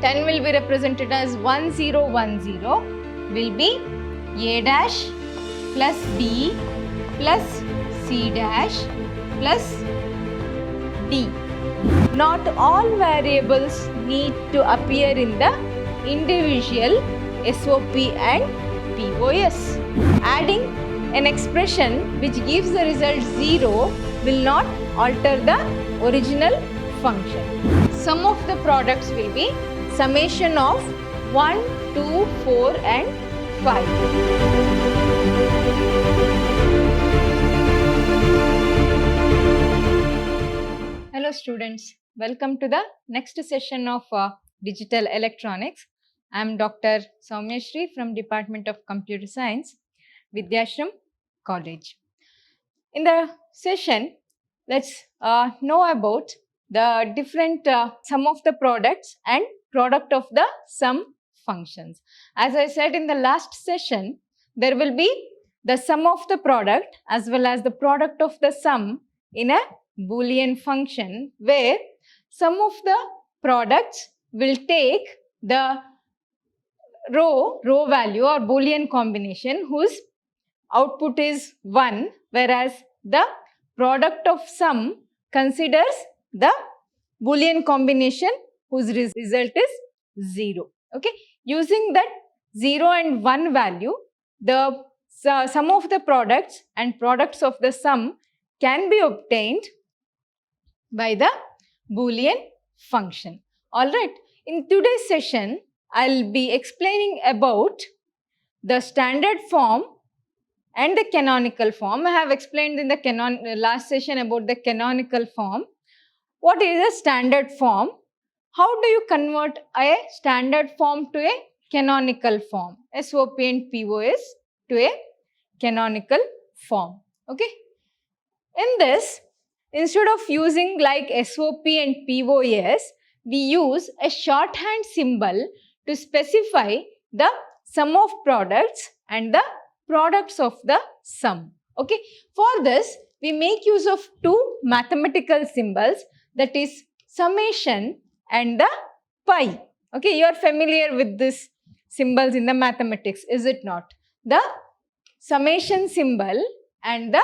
10 will be represented as 1010 will be A dash plus B plus C dash plus D. Not all variables need to appear in the individual SOP and POS. Adding an expression which gives the result 0 will not alter the original function. Sum of the products will be summation of 1, 2, 4 and 5. Hello students, welcome to the next session of Digital Electronics. I am Dr. Soumya Shri from Department of Computer Science, Vidyashram College. In the session, let's know about the different sum of the products and product of the sum functions. As I said in the last session, there will be the sum of the product as well as the product of the sum in a Boolean function, where sum of the products will take the row value or Boolean combination whose output is 1, whereas the product of sum considers the Boolean combination whose result is 0. Okay, using that 0 and 1 value, the sum of the products and products of the sum can be obtained by the Boolean function. Alright, in today's session, I'll be explaining about the standard form and the canonical form. I have explained in the last session about the canonical form. What is a standard form? How do you convert a standard form to a canonical form? SOP and POS to a canonical form. Okay. In this, instead of using like SOP and POS, we use a shorthand symbol to specify the sum of products and the products of the sum. Okay. For this, we make use of two mathematical symbols, that is summation and the pi. Okay. You are familiar with these symbols in the mathematics, is it not? The summation symbol and the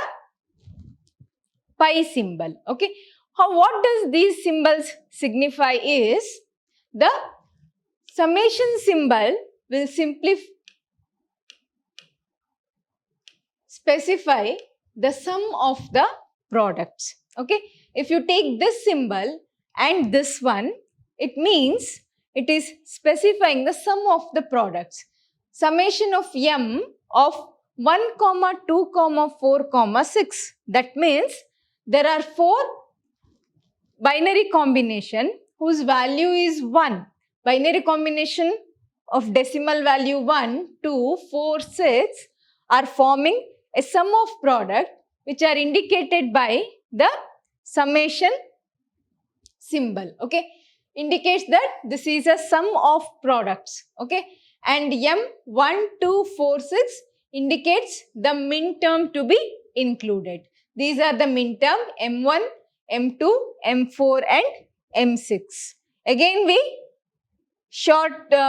pi symbol. Okay. What does these symbols signify is, the summation symbol will simply specify the sum of the products. Okay. If you take this symbol and this one, it means it is specifying the sum of the products. Summation of m of 1, 2, 4, 6. That means there are 4 binary combination whose value is 1. Binary combination of decimal value 1, 2, 4, 6 are forming a sum of product which are indicated by the summation symbol. Okay, indicates that this is a sum of products. Okay, and m 1, 2, 4, 6 indicates the min term to be included. These are the min term m1, m2, m4 and m6. Again, we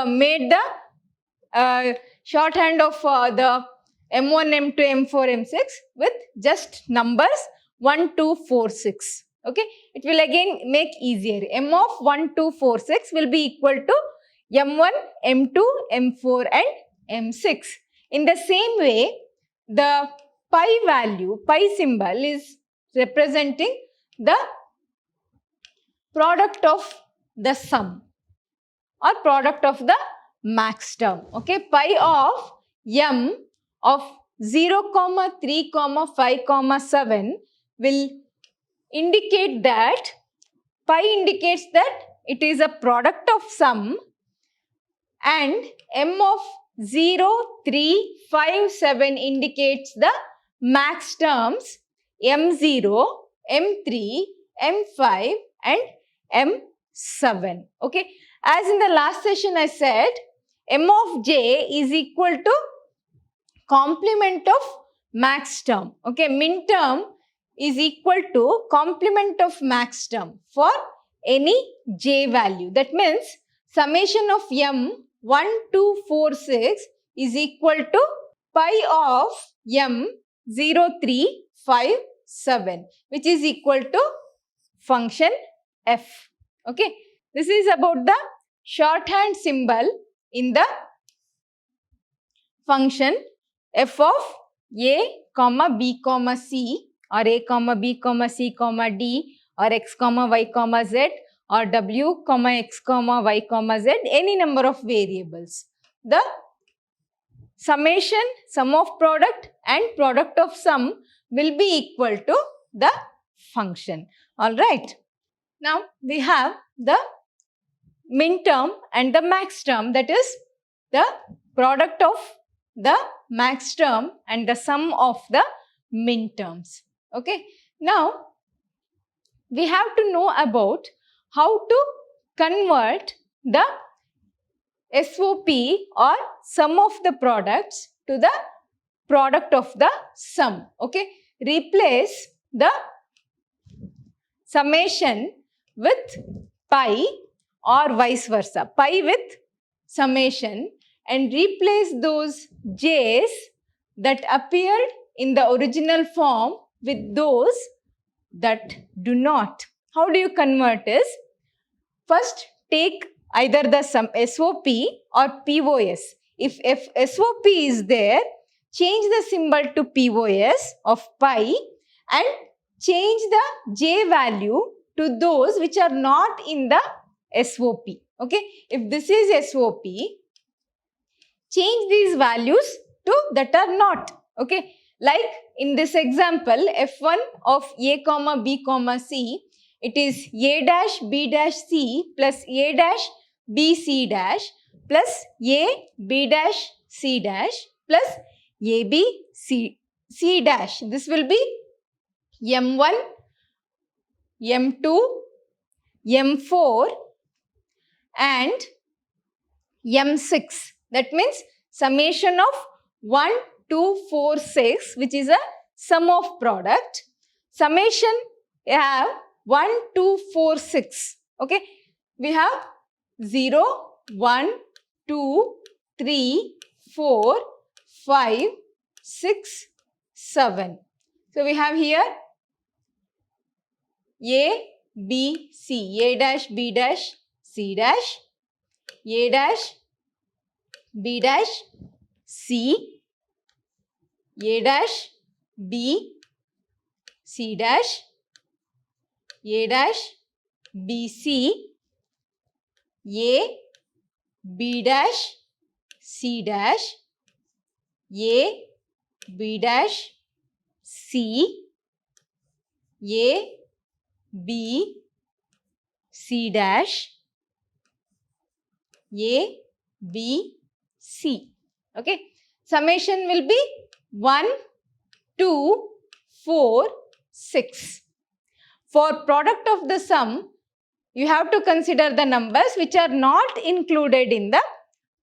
made the shorthand of the m1, m2, m4, m6 with just numbers 1, 2, 4, 6. Okay, it will again make easier. M of 1, 2, 4, 6 will be equal to m1, m2, m4 and m6. In the same way, the pi value, pi symbol is representing the product of the sum or product of the max term. Okay, pi of m of 0, 3, 5, 7 will indicate that, pi indicates that it is a product of sum, and m of 0, 3, 5, 7 indicates the max terms m0, m3, m5 and m7. Okay, as in the last session I said, m of j is equal to complement of max term. Okay, min term is equal to complement of max term for any j value. That means summation of m 1 to 4 6 is equal to pi of m 0 3 5 7, which is equal to function f. Okay, this is about the shorthand symbol in the function f of a comma b comma c, or a comma b comma c comma d, or x comma y comma z, or w comma x comma y comma z, any number of variables. The summation, sum of product and product of sum will be equal to the function. All right. Now we have the min term and the max term, that is the product of the max term and the sum of the min terms. Okay. Now we have to know about how to convert the SOP or sum of the products to the product of the sum. Okay. Replace the summation with pi or vice versa. Pi with summation, and replace those j's that appeared in the original form with those that do not. How do you convert is, first take either the sum SOP or POS. If SOP is there, change the symbol to POS of pi and change the j value to those which are not in the SOP. Okay, if this is SOP, change these values to that are not. Okay, like in this example, f1 of a comma b comma c, it is a dash b dash c plus a dash b c dash plus a b dash c dash plus a b c c dash. This will be m1, m2, m4 and m6. That means summation of 1, 2, 4, 6, which is a sum of product. Summation, you have 1, 2, 4, 6. Okay, we have 0, 1, 2, 3, 4, 5, 6, 7. So we have here A, B, C, A dash, B dash, C dash, A dash, B dash, C, A dash, B, C dash, A dash, B, C, A, B dash, C dash, A, B dash, C, A, B, C dash, A, B, C. Okay. Summation will be 1, 2, 4, 6. For product of the sum, you have to consider the numbers which are not included in the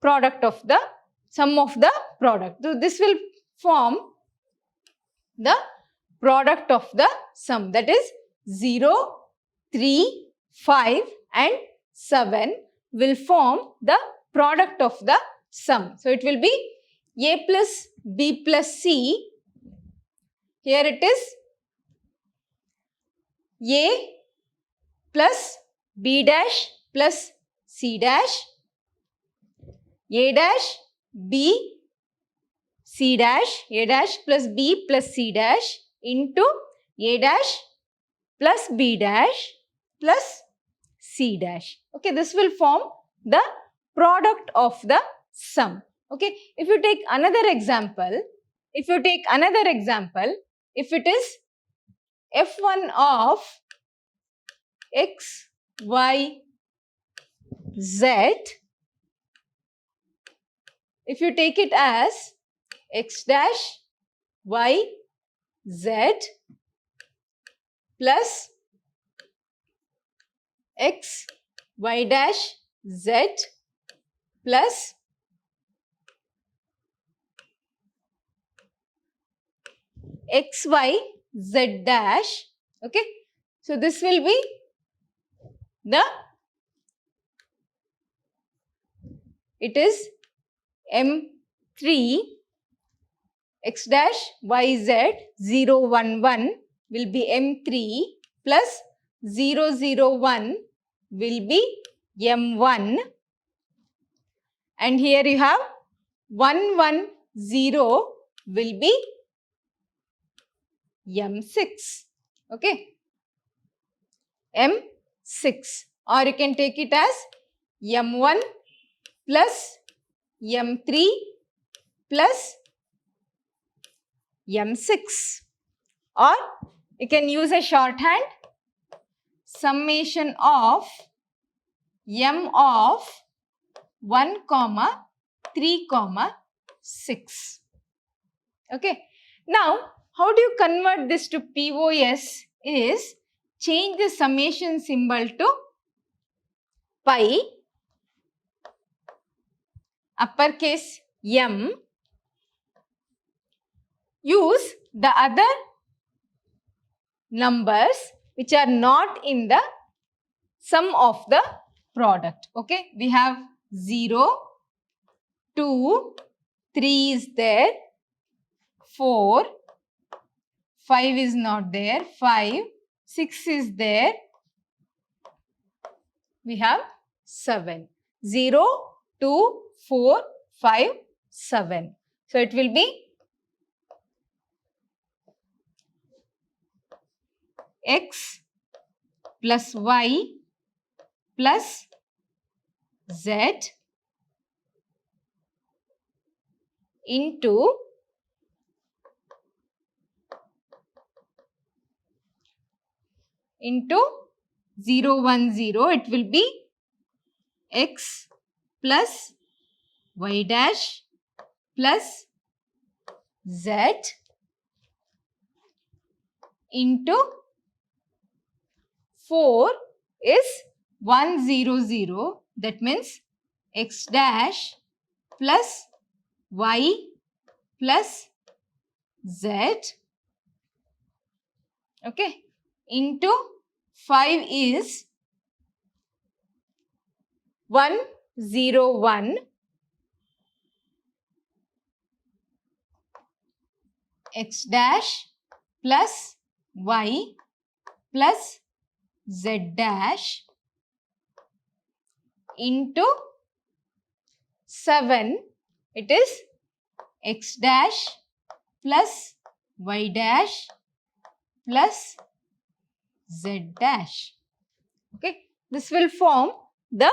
product of the sum of the product. So this will form the product of the sum, that is 0, 3, 5 and 7 will form the product of the sum. So it will be A plus B plus C. Here it is A plus B dash plus C dash, A dash B C dash, A dash plus B plus C dash into A dash plus B dash plus C dash. Okay, this will form the product of the sum. Okay, if you take another example, if it is f1 of x, y, z, if you take it as x dash, y, z plus x, y dash, z plus x, y, z dash. Okay, so this will be the it is M3 x dash yz 0 1 1 will be M3 plus 0 0 1 will be M1, and here you have 1 1 0 will be M6. Okay, M6, or you can take it as M1 plus M3 plus M6, or you can use a shorthand, summation of M of 1, 3, 6. Okay. Now, how do you convert this to POS is change the summation symbol to pi, uppercase M, use the other numbers which are not in the sum of the product. Okay, we have 0, 2, 3 is there, 4, 5 is not there, 5, 6 is there, we have 7. 0, 2, 4, 5, 7. So it will be x plus y plus z into into 0 1 0, it will be x plus y dash plus z into 4 is 1 0 0, that means x dash plus y plus z, okay, into 5 is 1 0 1 x dash plus y plus z dash into 7, it is x dash plus y dash plus z dash. Okay, this will form the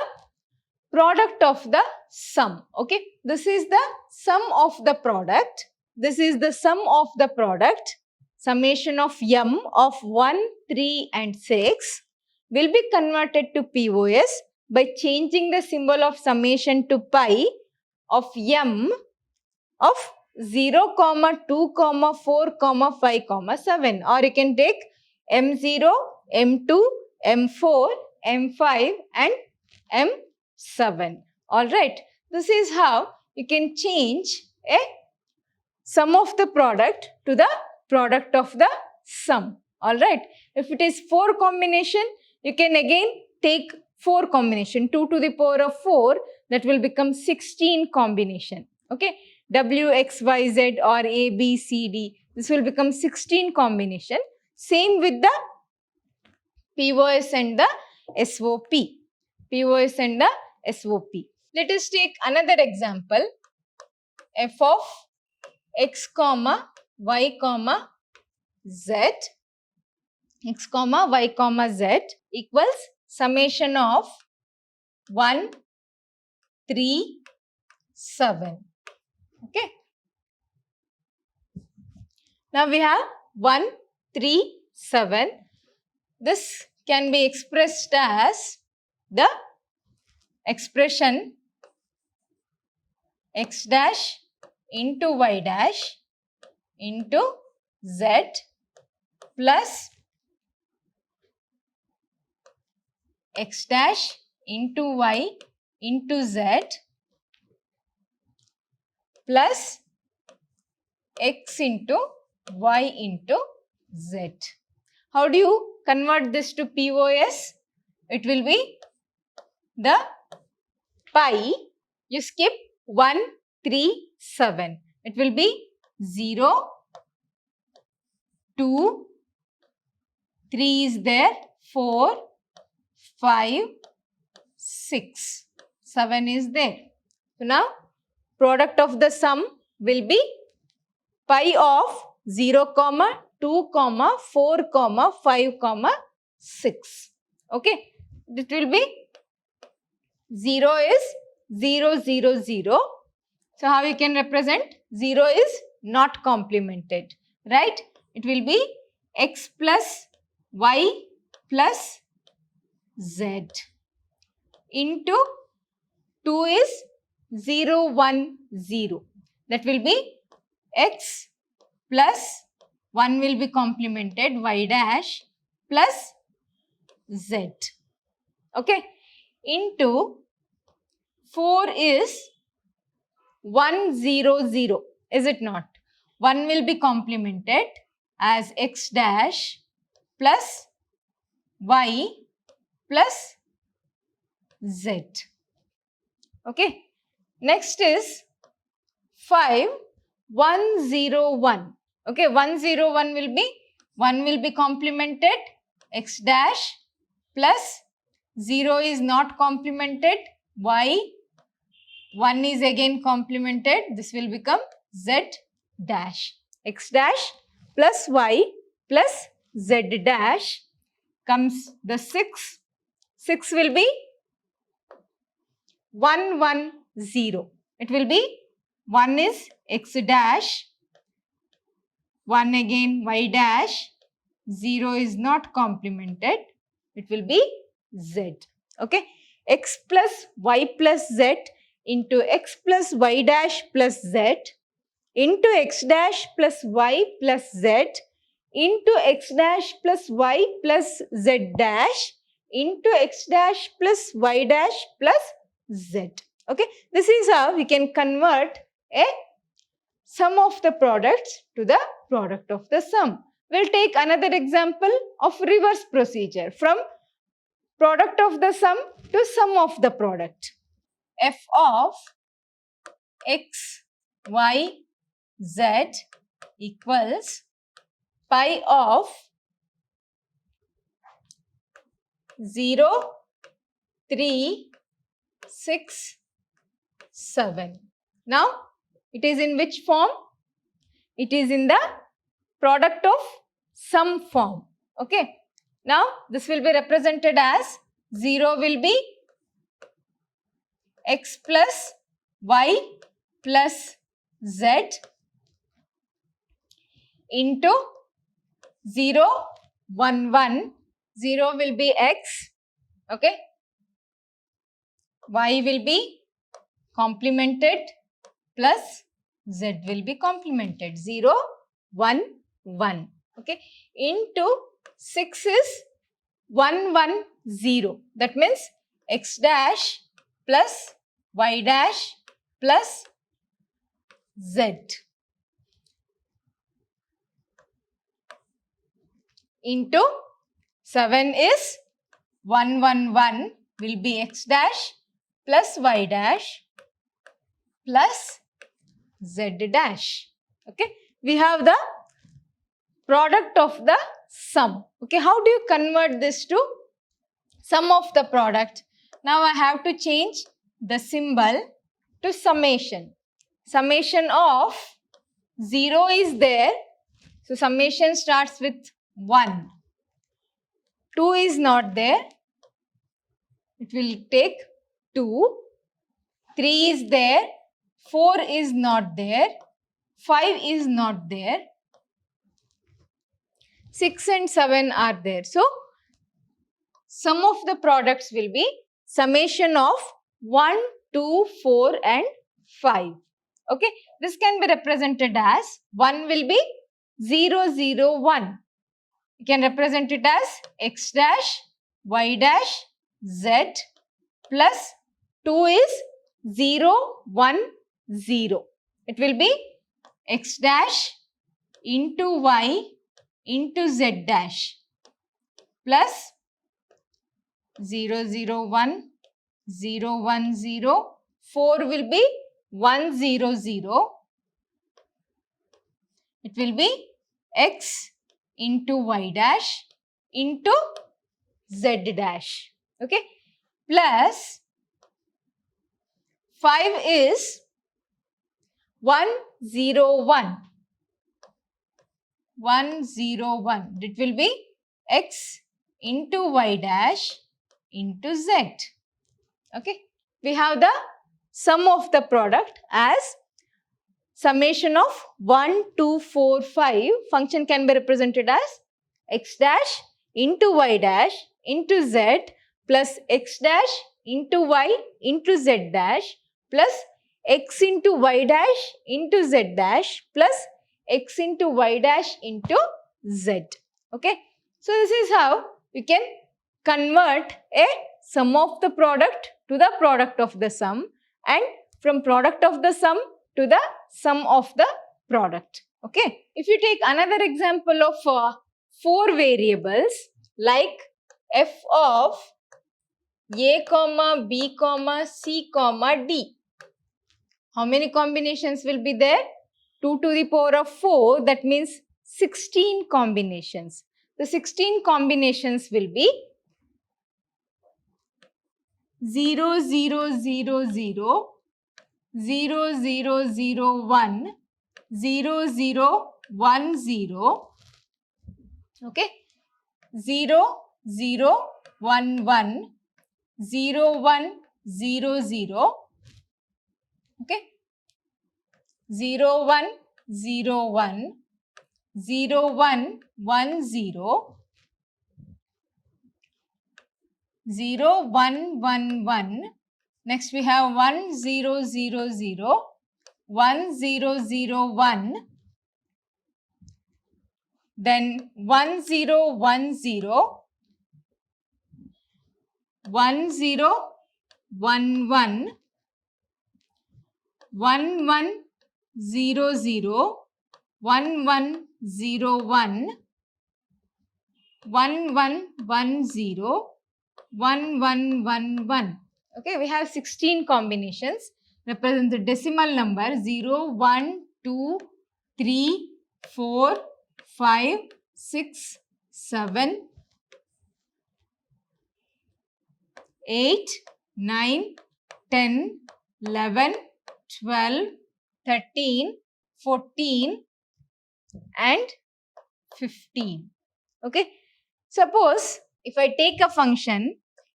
product of the sum. Okay, this is the sum of the product. This is the sum of the product. Summation of M of 1, 3 and 6 will be converted to POS by changing the symbol of summation to pi of M of 0, 2, 4, 5, 7, or you can take M0, M2, M4, M5 and M7. Alright, this is how you can change a sum of the product to the product of the sum. Alright, if it is 4 combination, you can again take 4 combination, 2 to the power of 4, that will become 16 combination. Okay, W, X, Y, Z or A, B, C, D, this will become 16 combination. Same with the POS and the SOP. POS and the SOP. Let us take another example. F of x comma y comma z, x comma y comma z equals summation of 1, 3, 7. Okay. Now we have 1, 3, 7. This can be expressed as the expression x dash into y dash into z plus x dash into y into z plus x into y into z. How do you convert this to POS? It will be the pi You skip 1, 3, 7. It will be 0, 2, 3 is there, 4, 5, 6, 7 is there. So now product of the sum will be pi of 0, 2, 4, 5, 6. Okay. It will be 0 is 0, 0, 0. So how you can represent? 0 is not complemented, right? It will be x plus y plus z into 2 is 0, 1, 0. That will be x plus 1 will be complemented y dash plus z. Okay. Into 4 is 1, 0, 0. Is it not? 1 will be complemented as x dash plus y plus z. Okay. Next is 5, 1, 0, 1. Okay. 1, 0, 1 will be 1 will be complemented x dash plus 0 is not complemented y. 1 is again complemented. This will become z dash. X dash plus y plus z dash comes the 6. 6 will be 1, 1, 0. It will be 1 is x dash, 1 again y dash, 0 is not complemented. It will be z. Okay. X plus y plus z into x plus y dash plus z into x dash plus y plus z into x dash plus y plus z dash into x dash plus y dash plus z. Okay. This is how we can convert a sum of the products to the product of the sum. We'll take another example of reverse procedure from product of the sum to sum of the product. F of x, y, z equals pi of 0, 3, 6, 7. Now, it is in which form? It is in the product of sum form. Okay. Now, this will be represented as 0 will be x plus y plus z into 0, 1, 1. 0 will be x. Okay. Y will be complemented plus z will be complemented. 0, 1, 1. Okay. Into 6 is 1, 1, 0. That means x dash plus y dash plus z into 7 is 1, 1, 1 will be x dash plus y dash plus z dash. Okay. We have the product of the sum. Okay. How do you convert this to sum of the product? Now I have to change the symbol to summation. Summation of 0 is there. So summation starts with 1. 2 is not there. It will take 2. 3 is there. 4 is not there. 5 is not there. 6 and 7 are there. So, sum of the products will be summation of 1, 2, 4 and 5. Okay. This can be represented as 1 will be 0, 0, 1. You can represent it as x dash, y dash, z plus 2 is 0, 1, 0. It will be x dash into y into z dash plus 0, 0, 1, 0, 1, 0, 4 will be 100. It will be x into y dash into z dash. Okay. Plus 5 is 101. 101. It will be x into y dash into z. Okay. We have the sum of the product as summation of 1, 2, 4, 5. Function can be represented as x dash into y dash into z plus x dash into y into z dash plus x into y dash into z dash plus x into y dash into z. Okay. So this is how we can convert a sum of the product to the product of the sum, and from product of the sum to the sum of the product. Okay. If you take another example of 4 variables like f of a comma b comma c comma d. How many combinations will be there? 2 to the power of 4, that means 16 combinations. The 16 combinations will be 0, 0, 0, 0, 0, 0, 0, 1, 0, 0, 1, 0, okay, 0, 0, 1, 1, 0, 1, 0, 0, okay, 0, 1, 0, 1, 0, 1, 1, 0, 0, 1, 1, 1. Next we have 1, 0, 0, 0, 1, 0, 0, 1. Then 1, 0, 1, 0, 1, 0, 1, 1, 1, 1, 0, 0, 1, 1, 0, 1, 1, 1, 1, 0, 1, 1, 1, 1. Okay, we have 16 combinations. Represent the decimal number 0, 1, 2, 3, 4, 5, 6, 7, 8, 9, 10, 11, 12, 13, 14 and 15. Okay. Suppose if I take a function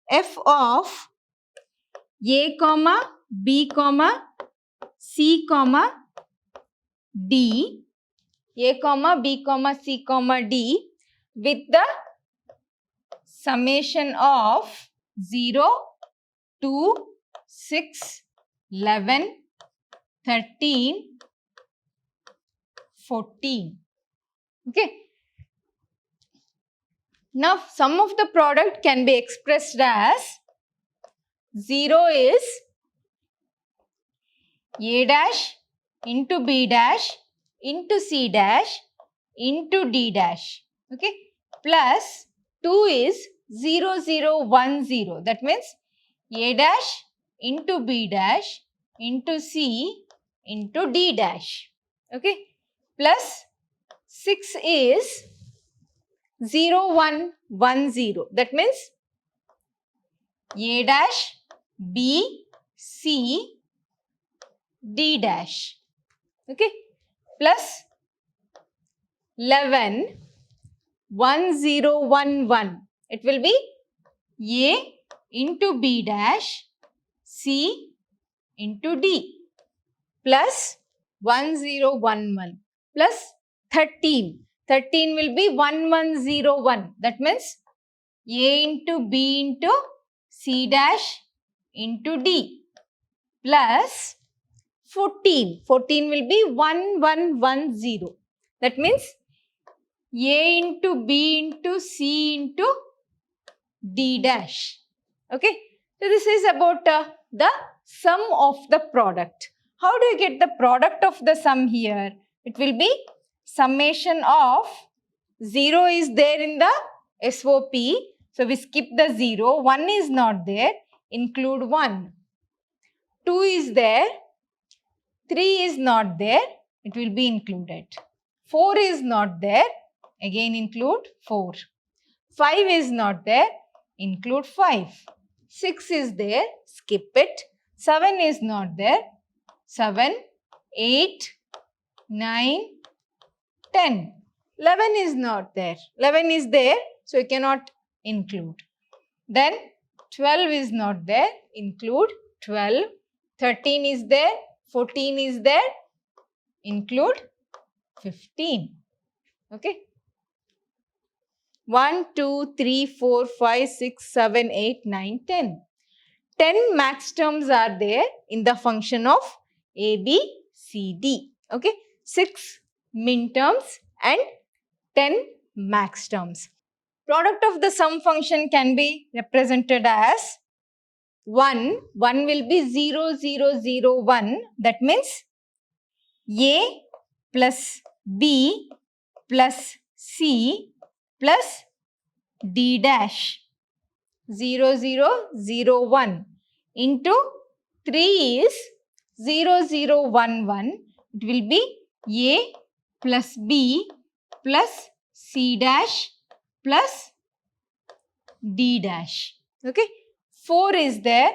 f of a comma b comma c comma d, a comma b comma c comma d with the summation of 0, 2, 6, 11, 13, 14. Okay. Now, sum of the product can be expressed as 0 is a dash into b dash into c dash into d dash. Okay. Plus 2 is 0, 0, 1, 0. That means a dash into b dash into c into d dash. Okay. Plus 6 is 0, 1, 1, 0. That means a dash, b, c, d dash. Okay. Plus 11, 1, 0, 1, 1. It will be a into b dash, c into d. Plus 1, 0, 1, 1. Plus 13. 13 will be 1, 1, 0, 1. That means a into b into c dash into d. Plus 14. 14 will be 1, 1, 1, 0. That means a into b into c into d dash. Okay. So this is about the sum of the product. How do you get the product of the sum here? It will be summation of 0 is there in the SOP. So we skip the 0. 1 is not there. Include 1. 2 is there, 3 is not there, it will be included. 4 is not there, again include 4. 5 is not there, include 5. 6 is there, skip it. 7 is not there, 7, 8, 9, 10. 11 is not there. 11 is there, so you cannot include. Then 12 is not there, include 12. 13 is there, 14 is there, include 15. Okay. 1, 2, 3, 4, 5, 6, 7, 8, 9, 10. 10 max terms are there in the function of A, B, C, D. Okay. 6 min terms and 10 max terms. Product of the sum function can be represented as 1. 1 will be 0, 0, 0, 1. That means A plus B plus C plus D dash 0, 0, 0, 1 into 3 is 0, 0, 1, 1. It will be A plus B plus C dash plus D dash. Okay. 4 is there.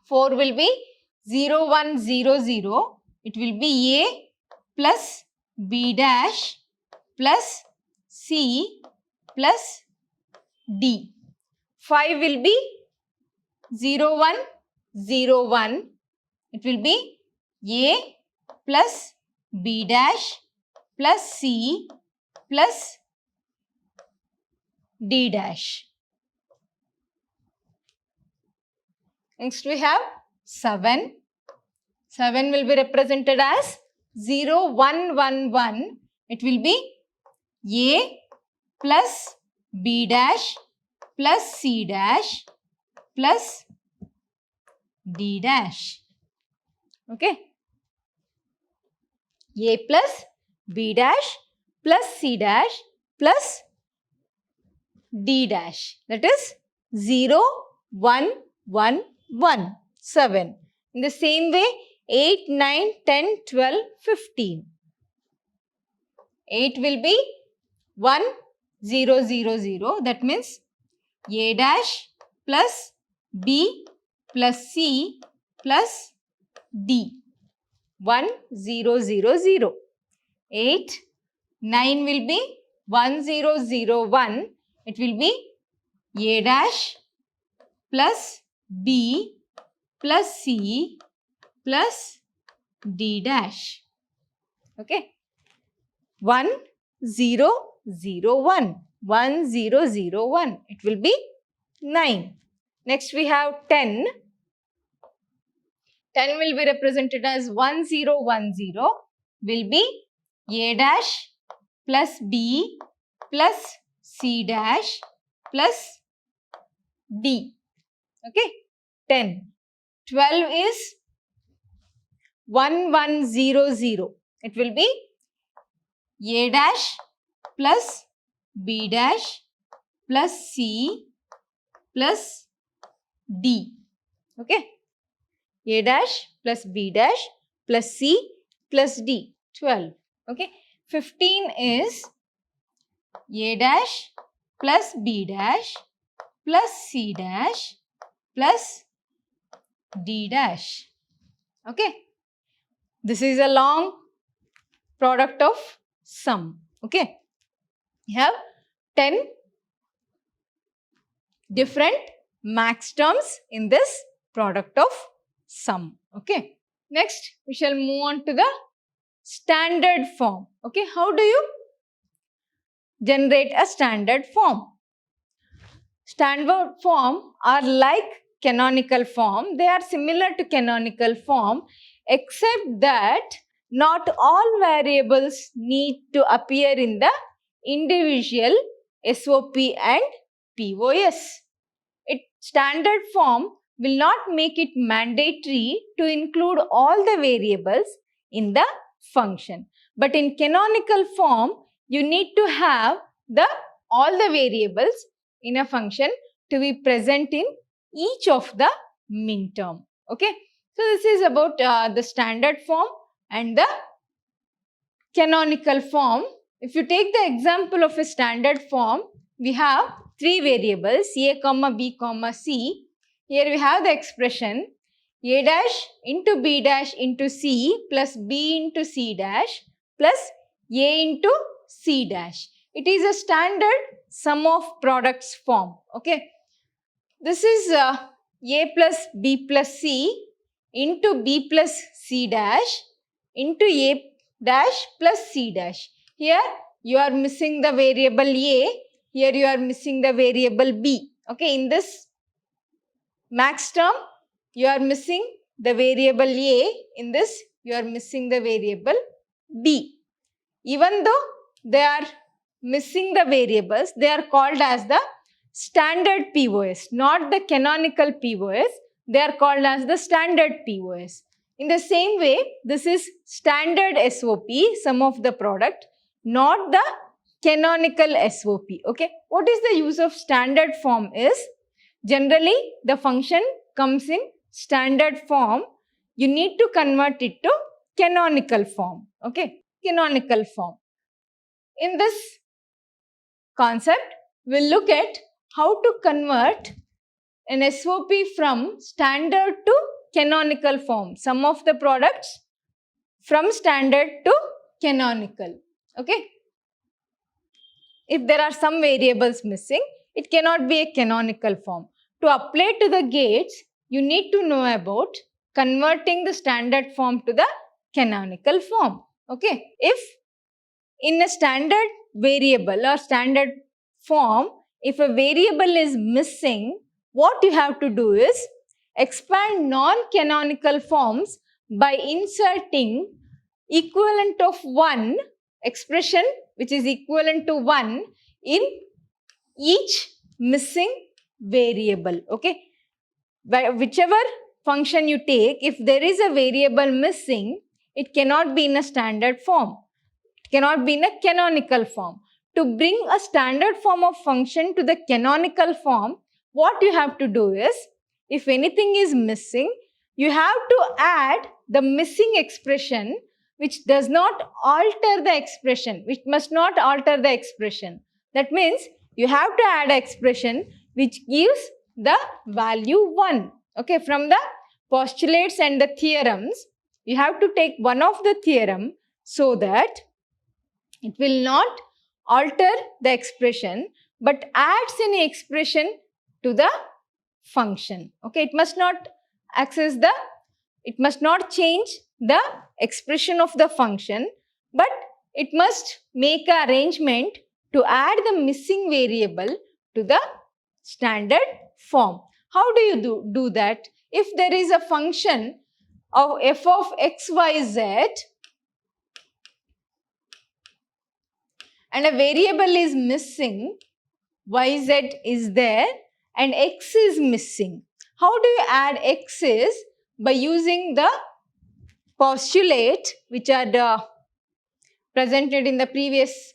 4 will be 0, 1, 0, 0. It will be A plus B dash plus C plus D. 5 will be 0, 1, 0, 1. It will be A plus B dash plus C plus D dash. Next we have 7. 7 will be represented as 0, 1, 1, 1. It will be A plus B dash plus C dash plus D dash. Okay. A plus B dash plus C dash plus D dash. That is 0, 1, 1, 1, 7. In the same way, 8, 9, 10, 12, 15. 8 will be 1, 0, 0, 0. That means A dash plus B plus C plus D. 1, 0, 0, 0. 8. 9 will be 1, 0, 0, 1. It will be A dash plus B plus C plus D dash. Okay. 1, 0, 0, 1. 1, 0, 0, 1. It will be 9. Next we have 10. 10 will be represented as 1, 0, 1, 0. Will be A dash plus B plus C dash plus D. Okay. 10. 12 is 1, 1, 0, 0. It will be A dash plus B dash plus C plus D. Okay. A dash plus B dash plus C plus D. 12. Okay. 15 is A dash plus B dash plus C dash plus D dash. Okay. This is a long product of sum. Okay. You have 10 different max terms in this product of sum. Okay. Next, we shall move on to the standard form. Okay. How do you generate a standard form? Standard form are like canonical form. They are similar to canonical form, except that not all variables need to appear in the individual SOP and POS. Standard form will not make it mandatory to include all the variables in the function. But in canonical form, you need to have all the variables in a function to be present in each of the min term. Okay. So this is about the standard form and the canonical form. If you take the example of a standard form, we have three variables a comma b comma c. Here we have the expression a dash into b dash into c plus b into c dash plus a into c dash. It is a standard sum of products form. Okay. This is a plus b plus c into b plus c dash into a dash plus c dash. Here you are missing the variable a, here you are missing the variable b. Okay, in this max term, you are missing the variable a, in this you are missing the variable b. Even though they are missing the variables, they are called as the standard POS, not the canonical POS. They are called as the standard POS. In the same way, this is standard SOP, sum of the product, not the canonical SOP. Okay, what is the use of standard form is, generally the function comes in standard form. You need to convert it to canonical form. Okay, canonical form. In this concept, we'll look at how to convert an SOP from standard to canonical form. Sum of the products from standard to canonical. Okay. If there are some variables missing, it cannot be a canonical form. To apply to the gates, you need to know about converting the standard form to the canonical form. Okay. If in a standard variable or standard form, if a variable is missing, what you have to do is expand non-canonical forms by inserting equivalent of 1 expression which is equivalent to 1 in each missing variable. Okay. But whichever function you take, if there is a variable missing, it cannot be in a standard form. It cannot be in a canonical form. To bring a standard form of function to the canonical form, what you have to do is, if anything is missing, you have to add the missing expression which does not alter the expression, which must not alter the expression. That means you have to add an expression which gives the value 1. Okay, from the postulates and the theorems, you have to take one of the theorem so that it will not alter the expression but adds any expression to the function. Okay, it must not change the expression of the function, but it must make an arrangement to add the missing variable to the standard form. How do you do that? If there is a function of f of x, y, z and a variable is missing, y, z is there and x is missing. How do you add x's? By using the postulate which are presented in the previous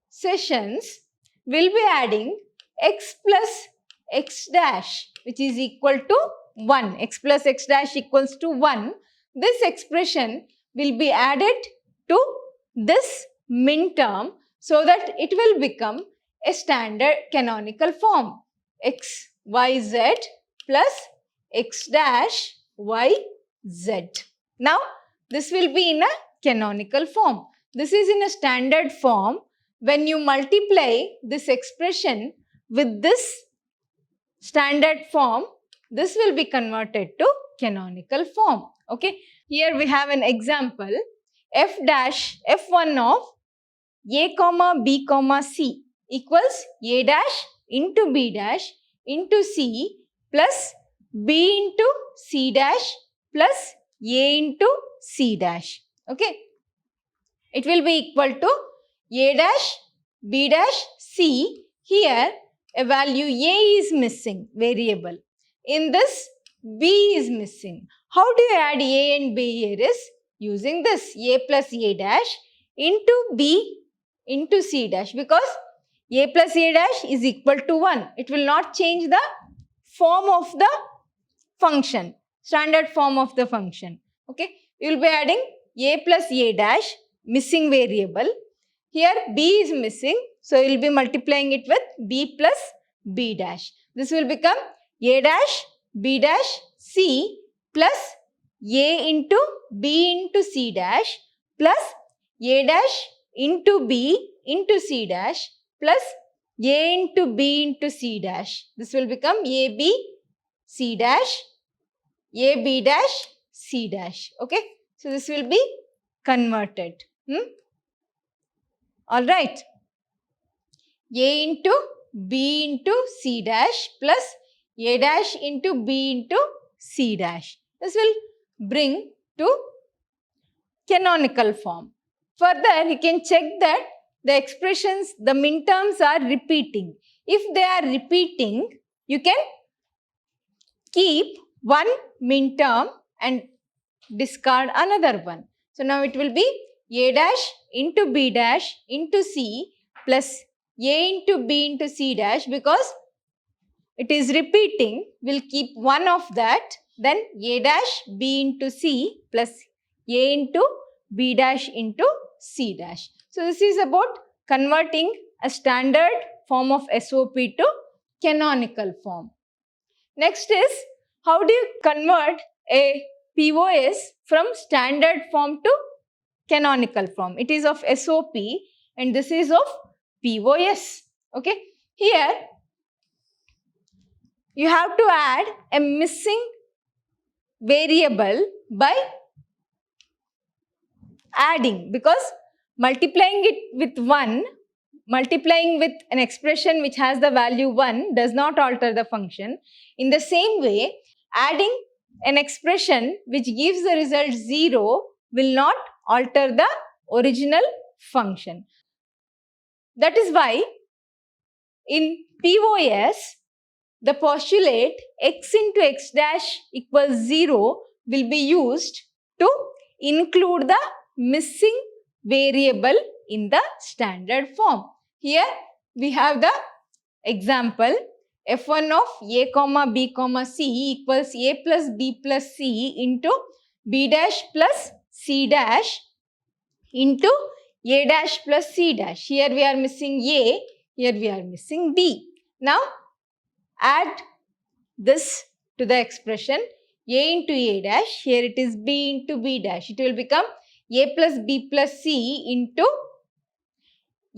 sessions. We'll be adding x plus x dash which is equal to 1. X plus x dash equals to 1. This expression will be added to this min term so that it will become a standard canonical form. X, y, z plus x dash y, z. Now, this will be in a canonical form. This is in a standard form. When you multiply this expression with this standard form, this will be converted to canonical form. Okay. Here we have an example. F1 of a comma b comma c equals a dash into b dash into c plus b into c dash plus a into c dash. Okay. It will be equal to a dash b dash c. Here a value a is missing, variable. In this b is missing. How do you add a and b here is using this a plus a dash into b into c dash, because a plus a dash is equal to 1. It will not change the form of the function. standard form of the function. Okay, you will be adding a plus a dash, missing variable. Here b is missing, so you will be multiplying it with b plus b dash. This will become a dash b dash c plus a into b into c dash plus a dash into b into c dash plus a into b into c dash. This will become ab c dash, ab dash, c dash. Okay, so this will be converted. All right. A into b into c dash plus a dash into b into c dash. This will bring to canonical form. Further, you can check that the expressions, the min terms are repeating. If they are repeating, you can keep one min term and discard another one. So now it will be a dash into b dash into c plus a into b into c dash, because it is repeating. We'll keep one of that, then a dash b into c plus a into b dash into c dash. So this is about converting a standard form of SOP to canonical form. Next is, how do you convert a POS from standard form to canonical form? It is of SOP and this is of POS. Okay, here you have to add a missing variable by adding, because multiplying it with 1, multiplying with an expression which has the value 1 does not alter the function. In the same way, adding an expression which gives the result 0 will not alter the original function. That is why in POS, the postulate x into x dash equals 0 will be used to include the missing variable in the standard form. Here we have the example f1 of a comma b comma c equals a plus b plus c into b dash plus c dash into a dash plus c dash. Here we are missing a, here we are missing b. Now add this to the expression a into a dash, here it is b into b dash. It will become a plus b plus c into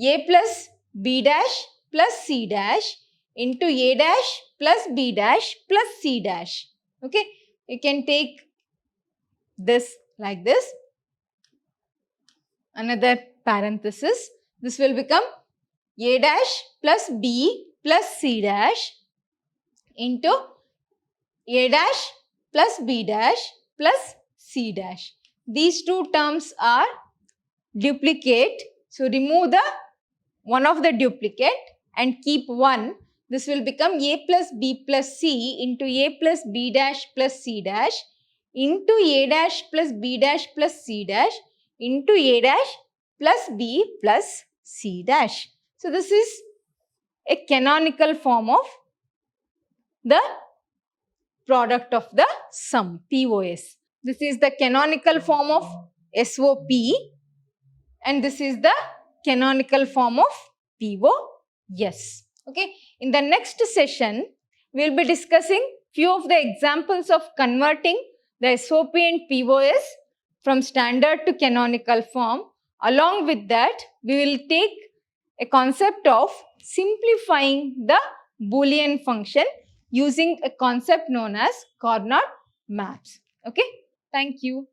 a plus b dash plus c dash into a dash plus b dash plus c dash. Okay, you can take this like this. Another parenthesis. This will become a dash plus b plus c dash into a dash plus b dash plus c dash. These two terms are duplicate. So remove the one of the duplicate and keep one. This will become a plus b plus c into a plus b dash plus c dash into a dash plus b dash plus c dash into a dash plus b plus c dash. So this is a canonical form of the product of the sum, POS. This is the canonical form of SOP and this is the canonical form of POS. Okay. In the next session, we will be discussing few of the examples of converting the SOP and POS from standard to canonical form. Along with that, we will take a concept of simplifying the Boolean function using a concept known as Carnot maps. Okay. Thank you.